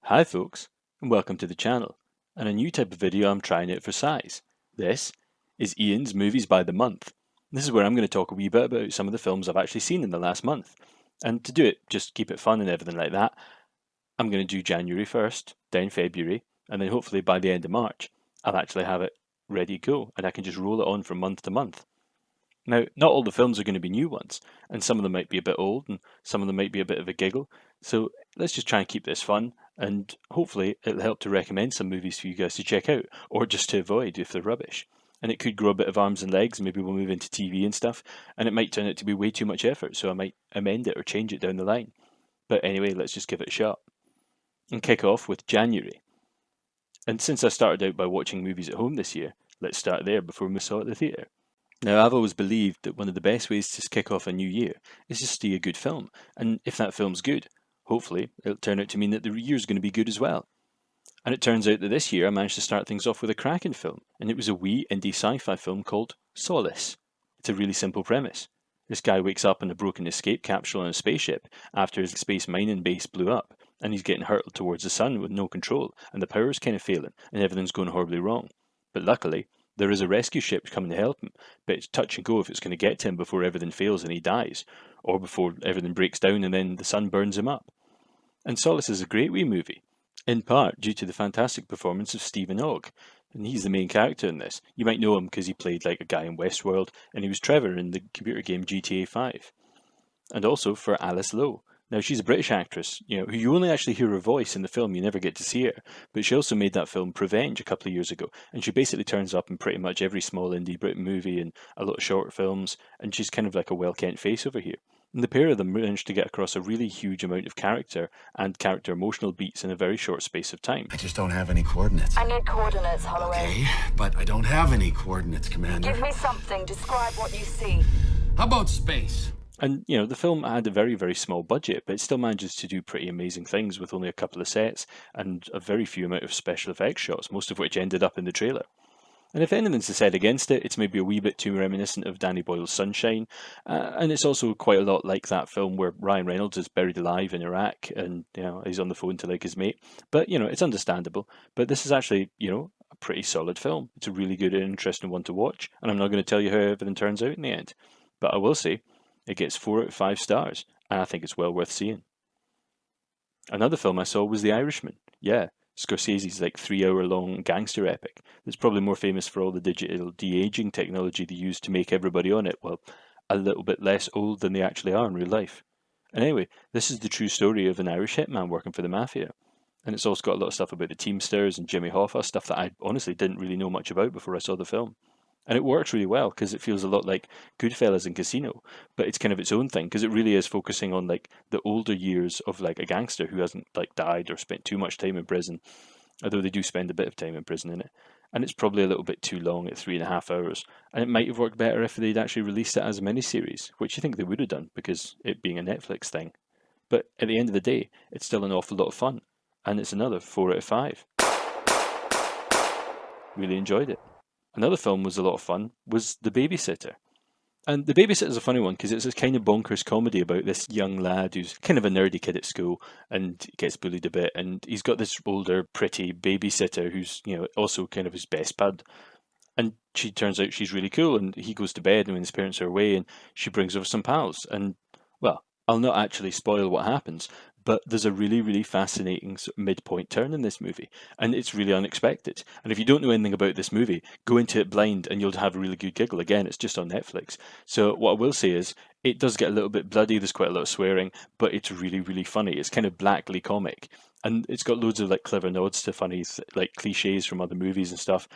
Hi folks, and welcome to the channel, and a new type of video I'm trying out for size. This is Ian's Movies by the Month. This is where I'm going to talk a wee bit about some of the films I've actually seen in the last month. And to do it, just keep it fun and everything like that, I'm going to do January 1st, then February, and then hopefully by the end of March, I'll actually have it ready to go, and I can just roll it on from month to month. Now, not all the films are going to be new ones, and some of them might be a bit old, and some of them might be a bit of a giggle. So let's just try and keep this fun, and hopefully it'll help to recommend some movies for you guys to check out, or just to avoid if they're rubbish. And it could grow a bit of arms and legs, maybe we'll move into TV and stuff, and it might turn out to be way too much effort, so I might amend it or change it down the line. But anyway, let's just give it a shot. And kick off with January. And since I started out by watching movies at home this year, let's start there before we saw it at the theatre. Now, I've always believed that one of the best ways to kick off a new year is to see a good film, and if that film's good, hopefully it'll turn out to mean that the year's going to be good as well. And it turns out that this year I managed to start things off with a cracking film, and it was a wee indie sci-fi film called Solis. It's a really simple premise. This guy wakes up in a broken escape capsule on a spaceship after his space mining base blew up, and he's getting hurtled towards the sun with no control, and the power's kind of failing, and everything's going horribly wrong. But luckily, there is a rescue ship coming to help him, but it's touch and go if it's going to get to him before everything fails and he dies, or before everything breaks down and then the sun burns him up. And Solace is a great wee movie, in part due to the fantastic performance of Stephen Ogg, and he's the main character in this. You might know him because he played like a guy in Westworld, and he was Trevor in the computer game GTA 5. And also for Alice Lowe. Now, she's a British actress, who you only actually hear her voice in the film, you never get to see her. But she also made that film Prevenge a couple of years ago, and she basically turns up in pretty much every small indie Brit movie and a lot of short films, and she's kind of like a well-kent face over here. And the pair of them managed to get across a really huge amount of character and character emotional beats in a very short space of time. I just don't have any coordinates. I need coordinates, Holloway. Okay, but I don't have any coordinates, Commander. Give me something. Describe what you see. How about space? And, the film had a very, very small budget, but it still manages to do pretty amazing things with only a couple of sets and a very few amount of special effects shots, most of which ended up in the trailer. And if anything's to said against it, it's maybe a wee bit too reminiscent of Danny Boyle's Sunshine, and it's also quite a lot like that film where Ryan Reynolds is buried alive in Iraq, and he's on the phone to like his mate. But it's understandable. But this is actually a pretty solid film. It's a really good and interesting one to watch, and I'm not going to tell you how everything turns out in the end. But I will say, it gets 4 out of 5 stars, and I think it's well worth seeing. Another film I saw was The Irishman. Yeah, Scorsese's like 3-hour-long gangster epic that's probably more famous for all the digital de-aging technology they use to make everybody on it, well, a little bit less old than they actually are in real life. And anyway, this is the true story of an Irish hitman working for the mafia. And it's also got a lot of stuff about the Teamsters and Jimmy Hoffa, stuff that I honestly didn't really know much about before I saw the film. And it works really well because it feels a lot like Goodfellas and Casino, but it's kind of its own thing because it really is focusing on like the older years of like a gangster who hasn't like died or spent too much time in prison, although they do spend a bit of time in prison in it. And it's probably a little bit too long at 3.5 hours. And it might have worked better if they'd actually released it as a miniseries, which you think they would have done because it being a Netflix thing. But at the end of the day, it's still an awful lot of fun. And it's another 4 out of 5. Really enjoyed it. Another film was a lot of fun, was The Babysitter. And The Babysitter is a funny one because it's this kind of bonkers comedy about this young lad who's kind of a nerdy kid at school and gets bullied a bit. And he's got this older, pretty babysitter who's, also kind of his best bud. And she turns out she's really cool, and he goes to bed when his parents are away, and she brings over some pals. And, well, I'll not actually spoil what happens, but there's a really, really fascinating midpoint turn in this movie, and it's really unexpected. And if you don't know anything about this movie, go into it blind and you'll have a really good giggle. Again, it's just on Netflix. So what I will say is, it does get a little bit bloody, there's quite a lot of swearing, but it's really, really funny. It's kind of blackly comic, and it's got loads of like clever nods to funny like cliches from other movies and stuff.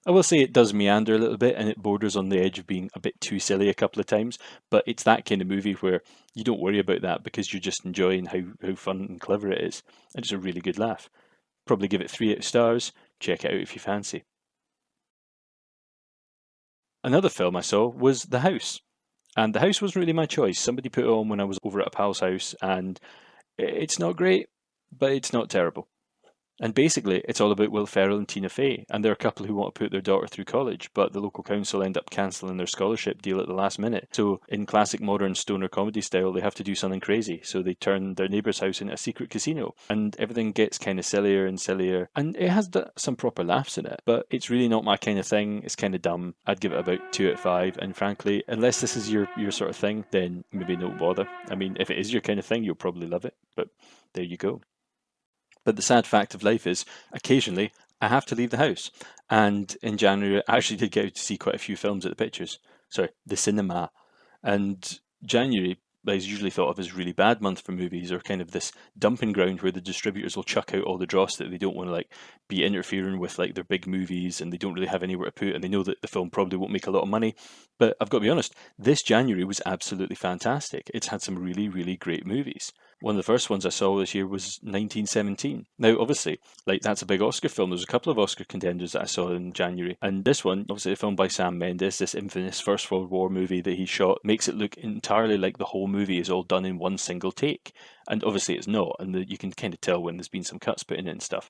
I will say it does meander a little bit and it borders on the edge of being a bit too silly a couple of times, but it's that kind of movie where you don't worry about that because you're just enjoying how fun and clever it is. And it's a really good laugh. Probably give it 3 out of stars. Check it out if you fancy. Another film I saw was The House. And The House wasn't really my choice. Somebody put it on when I was over at a pal's house, and it's not great, but it's not terrible. And basically, it's all about Will Ferrell and Tina Fey, and they're a couple who want to put their daughter through college, but the local council end up cancelling their scholarship deal at the last minute. So, in classic modern stoner comedy style, they have to do something crazy. So they turn their neighbour's house into a secret casino, and everything gets kind of sillier and sillier. And it has some proper laughs in it, but it's really not my kind of thing. It's kind of dumb. I'd give it about 2 out of 5. And frankly, unless this is your sort of thing, then maybe don't bother. I mean, if it is your kind of thing, you'll probably love it. But there you go. But the sad fact of life is, occasionally, I have to leave the house. And in January, I actually did get out to see quite a few films at the pictures. Sorry, the cinema. And January is usually thought of as really bad month for movies, or kind of this dumping ground where the distributors will chuck out all the dross that they don't want to be interfering with their big movies, and they don't really have anywhere to put, and they know that the film probably won't make a lot of money. But I've got to be honest, this January was absolutely fantastic. It's had some really, really great movies. One of the first ones I saw this year was 1917. Now, obviously, that's a big Oscar film. There's a couple of Oscar contenders that I saw in January. And this one, obviously a film by Sam Mendes, this infamous First World War movie that he shot, makes it look entirely like the whole movie is all done in one single take. And obviously it's not, and you can kind of tell when there's been some cuts put in it and stuff.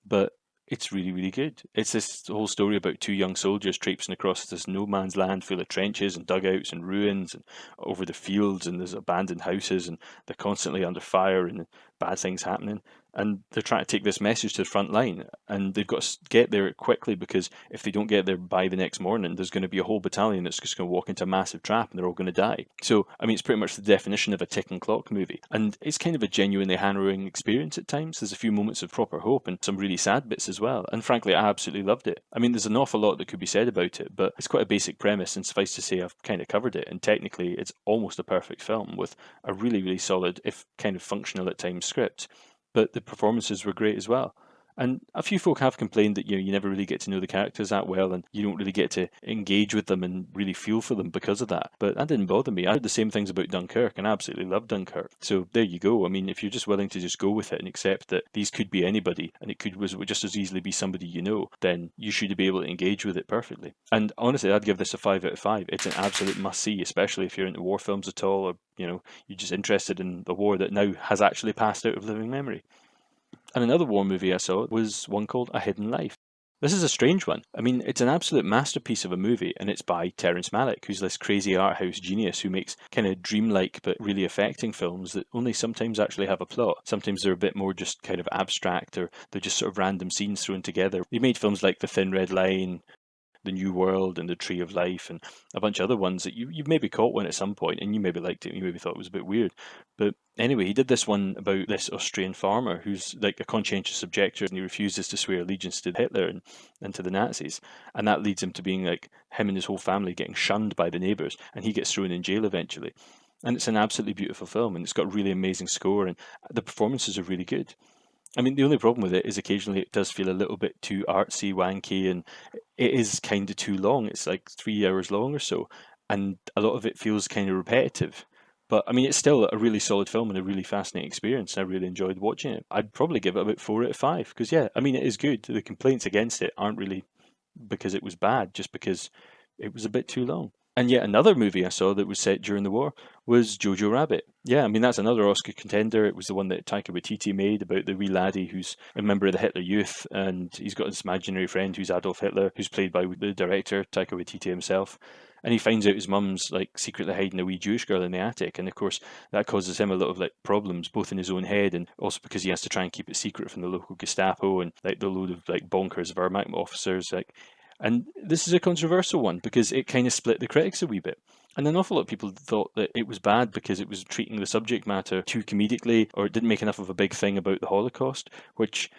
But it's really, really good. It's this whole story about two young soldiers traipsing across this no man's land full of trenches and dugouts and ruins and over the fields, and there's abandoned houses, and they're constantly under fire and bad things happening. And they're trying to take this message to the front line, and they've got to get there quickly, because if they don't get there by the next morning, there's going to be a whole battalion that's just going to walk into a massive trap and they're all going to die. So, I mean, it's pretty much the definition of a ticking clock movie. And it's kind of a genuinely harrowing experience at times. There's a few moments of proper hope and some really sad bits as well. And frankly, I absolutely loved it. I mean, there's an awful lot that could be said about it, but it's quite a basic premise, and suffice to say, I've kind of covered it. And technically, it's almost a perfect film with a really, really solid, if kind of functional at times, script. But the performances were great as well. And a few folk have complained that you never really get to know the characters that well, and you don't really get to engage with them and really feel for them because of that. But that didn't bother me. I heard the same things about Dunkirk, and I absolutely loved Dunkirk. So there you go. I mean, if you're just willing to just go with it and accept that these could be anybody, and it would just as easily be somebody you know, then you should be able to engage with it perfectly. And honestly, I'd give this a 5 out of 5. It's an absolute must-see, especially if you're into war films at all, or you're just interested in the war that now has actually passed out of living memory. And another war movie I saw was one called A Hidden Life. This is a strange one. I mean, it's an absolute masterpiece of a movie, and it's by Terrence Malick, who's this crazy art house genius who makes kind of dreamlike but really affecting films that only sometimes actually have a plot. Sometimes they're a bit more just kind of abstract, or they're just sort of random scenes thrown together. He made films like The Thin Red Line, The New World, and The Tree of Life, and a bunch of other ones that you've maybe caught one at some point, and you maybe liked it, and you maybe thought it was a bit weird. But anyway, he did this one about this Austrian farmer who's like a conscientious objector, and he refuses to swear allegiance to Hitler and to the Nazis. And that leads him to being him and his whole family getting shunned by the neighbours, and he gets thrown in jail eventually. And it's an absolutely beautiful film, and it's got a really amazing score, and the performances are really good. I mean, the only problem with it is occasionally it does feel a little bit too artsy, wanky, and it is kind of too long. It's like 3 hours long or so, and a lot of it feels kind of repetitive. But I mean, it's still a really solid film and a really fascinating experience. I really enjoyed watching it. I'd probably give it about 4 out of 5, because yeah, I mean, it is good. The complaints against it aren't really because it was bad, just because it was a bit too long. And yet another movie I saw that was set during the war was Jojo Rabbit. Yeah, I mean, that's another Oscar contender. It was the one that Taika Waititi made about the wee laddie who's a member of the Hitler Youth, and he's got this imaginary friend who's Adolf Hitler, who's played by the director, Taika Waititi himself. And he finds out his mum's secretly hiding a wee Jewish girl in the attic, and of course that causes him a lot of problems, both in his own head and also because he has to try and keep it secret from the local Gestapo and the load of bonkers Wehrmacht officers. And this is a controversial one because it kind of split the critics a wee bit. And an awful lot of people thought that it was bad because it was treating the subject matter too comedically, or it didn't make enough of a big thing about the Holocaust, which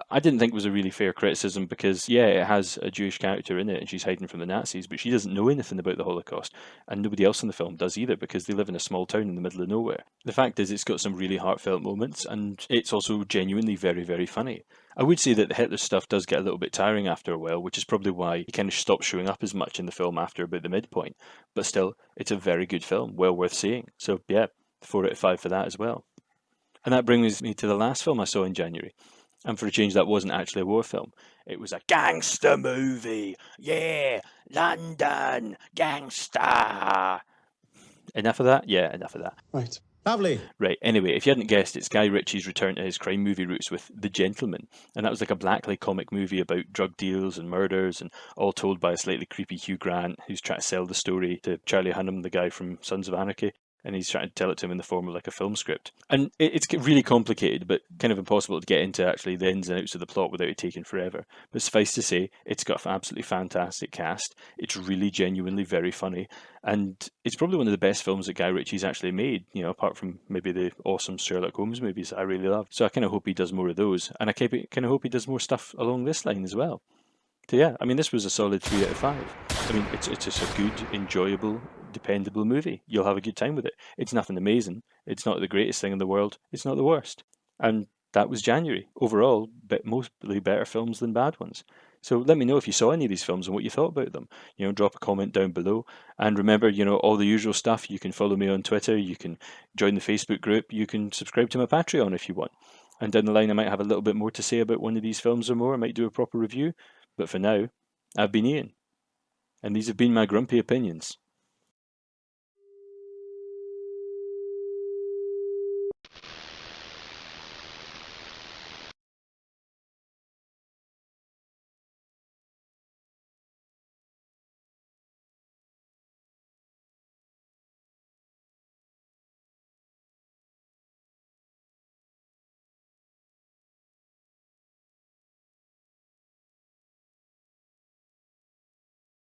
I didn't think was a really fair criticism because, yeah, it has a Jewish character in it and she's hiding from the Nazis, but she doesn't know anything about the Holocaust, and nobody else in the film does either because they live in a small town in the middle of nowhere. The fact is, it's got some really heartfelt moments, and it's also genuinely very, very funny. I would say that the Hitler stuff does get a little bit tiring after a while, which is probably why he kind of stops showing up as much in the film after about the midpoint. But still, it's a very good film, well worth seeing. So yeah, 4 out of 5 for that as well. And that brings me to the last film I saw in January. And for a change, that wasn't actually a war film. It was a gangster movie. Yeah, London, gangster. Enough of that? Yeah, enough of that. Right. Lovely. Right, anyway, if you hadn't guessed, it's Guy Ritchie's return to his crime movie roots with The Gentleman. And that was like a blacklight comic movie about drug deals and murders, and all told by a slightly creepy Hugh Grant, who's trying to sell the story to Charlie Hunnam, the guy from Sons of Anarchy. And he's trying to tell it to him in the form of like a film script. And it's really complicated, but kind of impossible to get into actually the ins and outs of the plot without it taking forever. But suffice to say, it's got an absolutely fantastic cast. It's really genuinely very funny. And it's probably one of the best films that Guy Ritchie's actually made, you know, apart from maybe the awesome Sherlock Holmes movies that I really loved. So I kind of hope he does more of those. And I kind of hope he does more stuff along this line as well. So yeah, I mean, this was a solid 3 out of 5. I mean, it's just a good, enjoyable, dependable movie. You'll have a good time with it. It's nothing amazing. It's not the greatest thing in the world. It's not the worst. And that was January. Overall, mostly better films than bad ones. So let me know if you saw any of these films and what you thought about them. You know, drop a comment down below. And remember, you know, all the usual stuff. You can follow me on Twitter. You can join the Facebook group. You can subscribe to my Patreon if you want. And down the line, I might have a little bit more to say about one of these films or more. I might do a proper review. But for now, I've been Ian, and these have been my grumpy opinions.